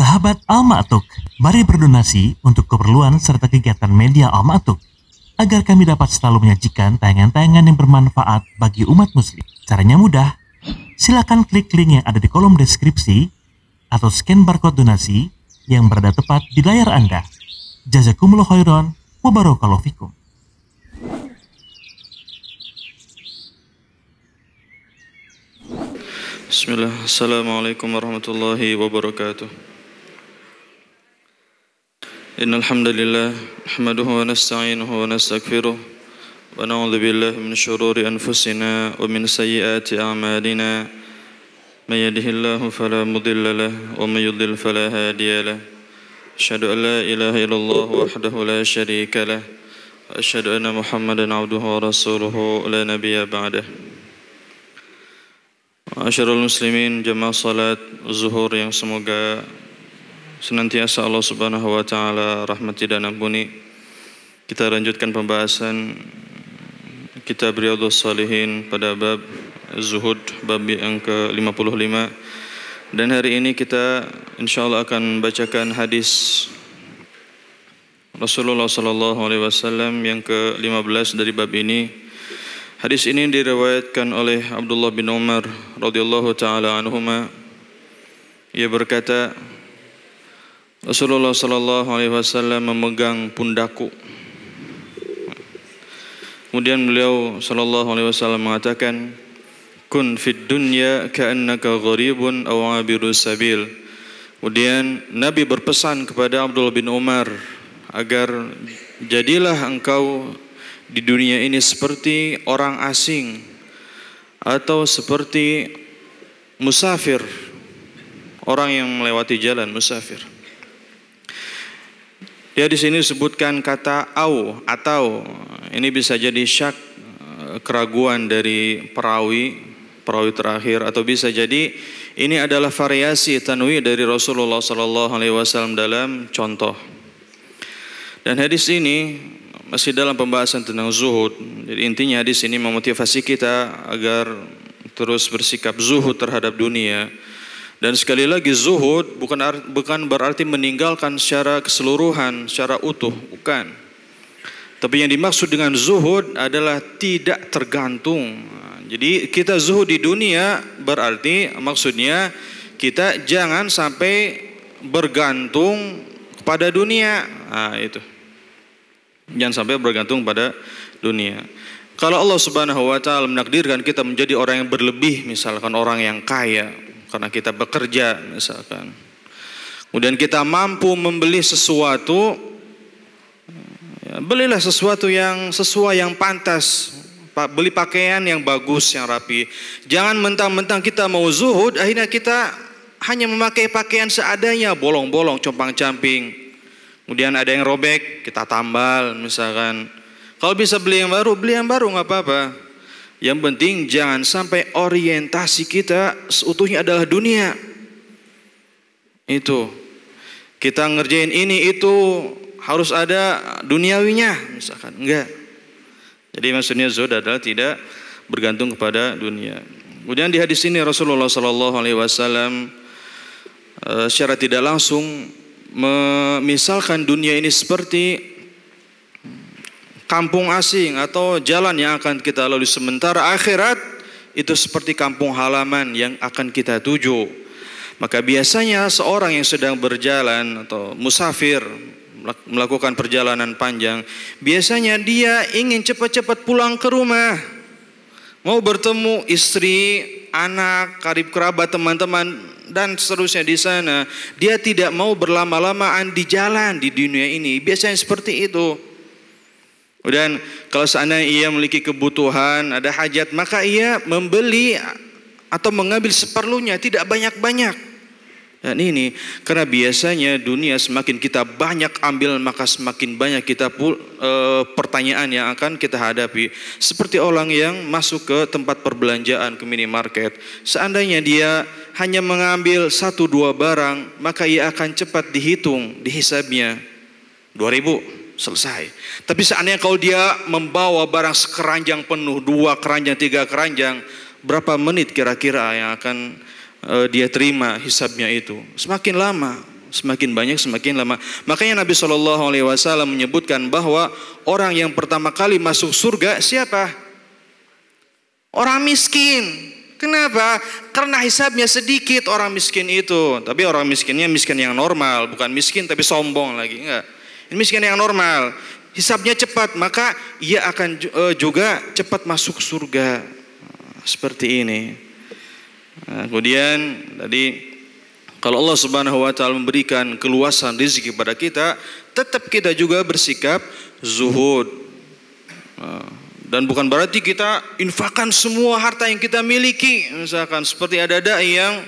Sahabat Al-Ma'tuk, mari berdonasi untuk keperluan serta kegiatan media Al-Ma'tuk agar kami dapat selalu menyajikan tayangan-tayangan yang bermanfaat bagi umat muslim. Caranya mudah, silakan klik link yang ada di kolom deskripsi atau scan barcode donasi yang berada tepat di layar Anda. Jazakumullah khairan wa barakallahu fikum. Bismillah, Assalamualaikum warahmatullahi wabarakatuh. Innal hamdalillah nahmaduhu wa nasta'inuhu wa nastaghfiruh wa na'udzu billahi min shururi anfusina wa min sayyiati a'malina. May yahdihillahu fala mudilla lahu wa may yudlil fala hadiya lahu. Asyhadu an la ilaha illallah wahdahu la syarika lahu wa asyhadu anna Muhammadan 'abduhu wa rasuluhu la nabiyya ba'dahu. Ma'asyiral muslimin, jamaah salat zuhur yang semoga senantiasa Allah Subhanahu wa taala rahmati dan ampuni. Kita lanjutkan pembahasan kitab Riyadhus Shalihin pada bab zuhud, bab yang ke-55. Dan hari ini kita insyaallah akan bacakan hadis Rasulullah sallallahu alaihi wasallam yang ke-15 dari bab ini. Hadis ini diriwayatkan oleh Abdullah bin Umar radhiyallahu taala anhuma. Ia berkata, Rasulullah sallallahu alaihi wasallam memegang pundakku. Kemudian beliau sallallahu alaihi wasallam mengatakan, "Kun fid dunya ka'annaka gharibun aw 'abirus sabil." Kemudian Nabi berpesan kepada Abdullah bin Umar agar jadilah engkau di dunia ini seperti orang asing atau seperti musafir, orang yang melewati jalan, musafir. Dia di sini disebutkan kata atau ini bisa jadi syak, keraguan dari perawi terakhir, atau bisa jadi ini adalah variasi tanwi dari Rasulullah sallallahu alaihi wasallam dalam contoh. Dan hadis ini masih dalam pembahasan tentang zuhud. Jadi intinya hadis ini memotivasi kita agar terus bersikap zuhud terhadap dunia. Dan sekali lagi zuhud bukan berarti meninggalkan secara keseluruhan, secara utuh, bukan. Tapi yang dimaksud dengan zuhud adalah tidak tergantung. Jadi kita zuhud di dunia berarti maksudnya kita jangan sampai bergantung kepada dunia. Nah, itu. Jangan sampai bergantung pada dunia. Kalau Allah Subhanahu wa taala menakdirkan kita menjadi orang yang berlebih, misalkan orang yang kaya karena kita bekerja misalkan, kemudian kita mampu membeli sesuatu, ya, belilah sesuatu yang sesuai, yang pantas. Beli pakaian yang bagus, yang rapi. Jangan mentang-mentang kita mau zuhud, akhirnya kita hanya memakai pakaian seadanya, bolong-bolong, compang-camping. Kemudian ada yang robek, kita tambal misalkan. Kalau bisa beli yang baru nggak apa-apa. Yang penting jangan sampai orientasi kita seutuhnya adalah dunia. Itu. Kita ngerjain ini itu harus ada duniawinya misalkan. Enggak. Jadi maksudnya zuhud adalah tidak bergantung kepada dunia. Kemudian di hadis ini Rasulullah sallallahu alaihi wasallam secara tidak langsung memisalkan dunia ini seperti kampung asing atau jalan yang akan kita lalui, sementara akhirat itu seperti kampung halaman yang akan kita tuju. Maka biasanya seorang yang sedang berjalan atau musafir melakukan perjalanan panjang, biasanya dia ingin cepat-cepat pulang ke rumah, mau bertemu istri, anak, karib kerabat, teman-teman dan seterusnya di sana. Dia tidak mau berlama-lamaan di jalan di dunia ini. Biasanya seperti itu. Dan kalau seandainya ia memiliki kebutuhan, ada hajat, maka ia membeli atau mengambil seperlunya, tidak banyak-banyak. Dan ini karena biasanya dunia semakin kita banyak ambil, maka semakin banyak kita pertanyaan yang akan kita hadapi. Seperti orang yang masuk ke tempat perbelanjaan, ke minimarket. Seandainya dia hanya mengambil 1-2 barang, maka ia akan cepat dihitung, dihisabnya 2.000. Selesai. Tapi seandainya kalau dia membawa barang sekeranjang penuh, 2 keranjang, 3 keranjang, berapa menit kira-kira yang akan dia terima hisabnya itu? Semakin lama, semakin banyak semakin lama. Makanya Nabi SAW menyebutkan bahwa orang yang pertama kali masuk surga siapa? Orang miskin. Kenapa? Karena hisabnya sedikit orang miskin itu. Tapi orang miskinnya miskin yang normal, bukan miskin tapi sombong lagi, enggak. Ini miskin yang normal. Hisabnya cepat, maka ia akan juga cepat masuk surga. Seperti ini. Nah, kemudian tadi kalau Allah Subhanahu wa taala memberikan keluasan rezeki kepada kita, tetap kita juga bersikap zuhud. Dan bukan berarti kita infakkan semua harta yang kita miliki. Misalkan seperti ada dai yang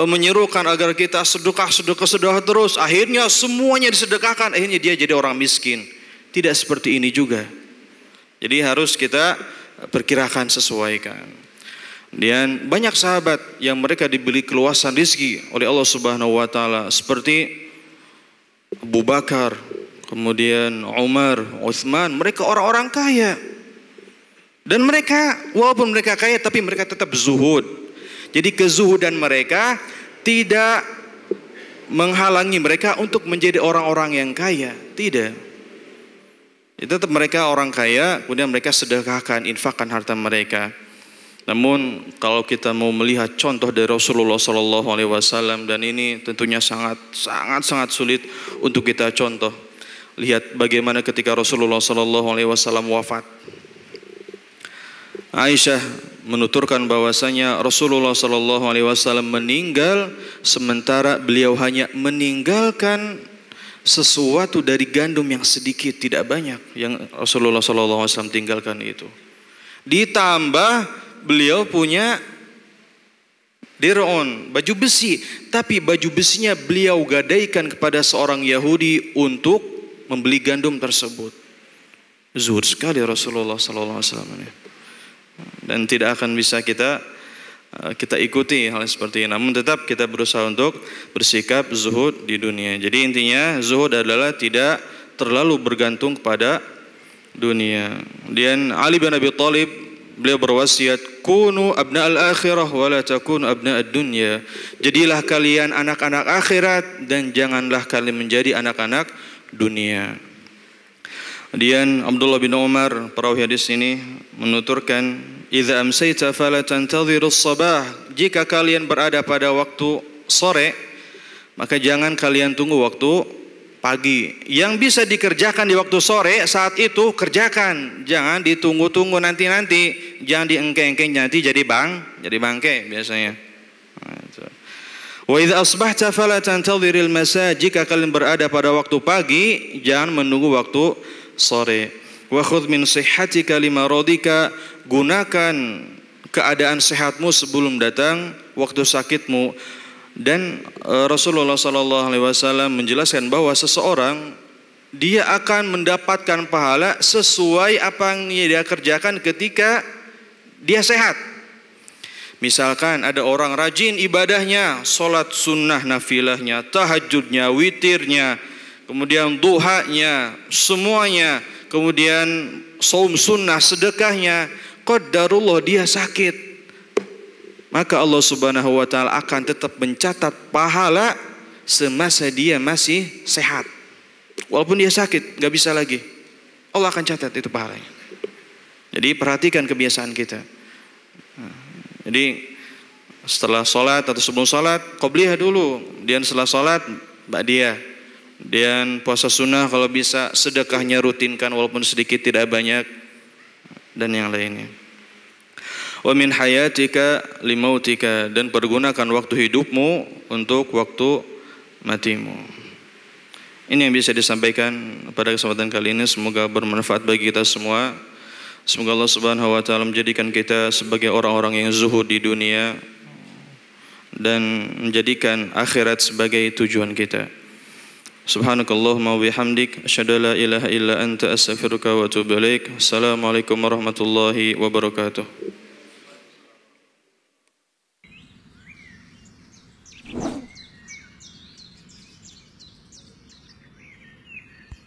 menyerukan agar kita sedekah terus. Akhirnya semuanya disedekahkan, akhirnya dia jadi orang miskin. Tidak seperti ini juga. Jadi harus kita perkirakan, sesuaikan. Dan banyak sahabat yang mereka diberi keluasan rezeki oleh Allah Subhanahu wa taala seperti Abu Bakar, kemudian Umar, Utsman, mereka orang-orang kaya. Dan mereka walaupun mereka kaya tapi mereka tetap zuhud. Jadi kezuhudan mereka tidak menghalangi mereka untuk menjadi orang-orang yang kaya, tidak. Itu tetap mereka orang kaya, kemudian mereka sedekahkan, infakkan harta mereka. Namun kalau kita mau melihat contoh dari Rasulullah SAW, dan ini tentunya sangat sulit untuk kita contoh. Lihat bagaimana ketika Rasulullah SAW wafat. Aisyah menuturkan bahwasanya Rasulullah SAW meninggal sementara beliau hanya meninggalkan sesuatu dari gandum yang sedikit, tidak banyak yang Rasulullah SAW tinggalkan itu. Ditambah beliau punya dir'un, baju besi, tapi baju besinya beliau gadaikan kepada seorang Yahudi untuk membeli gandum tersebut. Zuhud sekali Rasulullah SAW. Dan tidak akan bisa kita ikuti hal seperti ini. Namun tetap kita berusaha untuk bersikap zuhud di dunia. Jadi intinya zuhud adalah tidak terlalu bergantung kepada dunia. Dan Ali bin Abi Thalib beliau berwasiat, kunu abna'al akhirah wa la takunu abna'ad dunya. Jadilah kalian anak-anak akhirat dan janganlah kalian menjadi anak-anak dunia. Kemudian Abdullah bin Umar perawi hadis ini menuturkan, idza amsayta fala tantadhirus sabah. Jika kalian berada pada waktu sore, maka jangan kalian tunggu waktu pagi. Yang bisa dikerjakan di waktu sore saat itu kerjakan, jangan ditunggu-tunggu nanti-nanti, jangan diengke-engke nanti jadi bangke biasanya. Wa idza asbahta fala tantadhiril masa. Jika kalian berada pada waktu pagi, jangan menunggu waktu sore. Wa khudh min sihhatika limaradika. Gunakan keadaan sehatmu sebelum datang waktu sakitmu. Dan Rasulullah SAW menjelaskan bahwa seseorang dia akan mendapatkan pahala sesuai apa yang dia kerjakan ketika dia sehat. Misalkan ada orang rajin ibadahnya, sholat sunnah nafilahnya, tahajudnya, witirnya, kemudian duhanya, semuanya, kemudian saum sunnah, sedekahnya, qadarullah dia sakit, maka Allah Subhanahu wa taala akan tetap mencatat pahala semasa dia masih sehat. Walaupun dia sakit, gak bisa lagi, Allah akan catat itu pahalanya. Jadi perhatikan kebiasaan kita. Jadi setelah sholat atau sebelum sholat qobliyah dulu, dan setelah sholat ba'diyah. Dan puasa sunnah kalau bisa, sedekahnya rutinkan walaupun sedikit tidak banyak, dan yang lainnya. Wa min hayatika limautika. Dan pergunakan waktu hidupmu untuk waktu matimu. Ini yang bisa disampaikan pada kesempatan kali ini. Semoga bermanfaat bagi kita semua. Semoga Allah Subhanahu wa taala menjadikan kita sebagai orang-orang yang zuhud di dunia dan menjadikan akhirat sebagai tujuan kita. Subhanakallahumma wa bihamdik, asyhadu an la ilaha illa anta, astaghfiruka wa atubu ilaik. Assalamualaikum warahmatullahi wabarakatuh.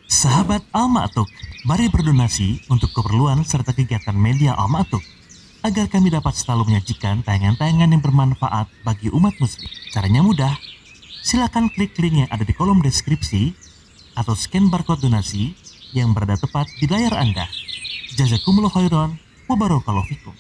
Sahabat Al-Ma'tuk, mari berdonasi untuk keperluan serta kegiatan media Al-Ma'tuk agar kami dapat selalu menyajikan tayangan-tayangan yang bermanfaat bagi umat muslim. Caranya mudah. Silakan klik link yang ada di kolom deskripsi atau scan barcode donasi yang berada tepat di layar Anda. Jazakumullah khairan wa barakallahu fikum.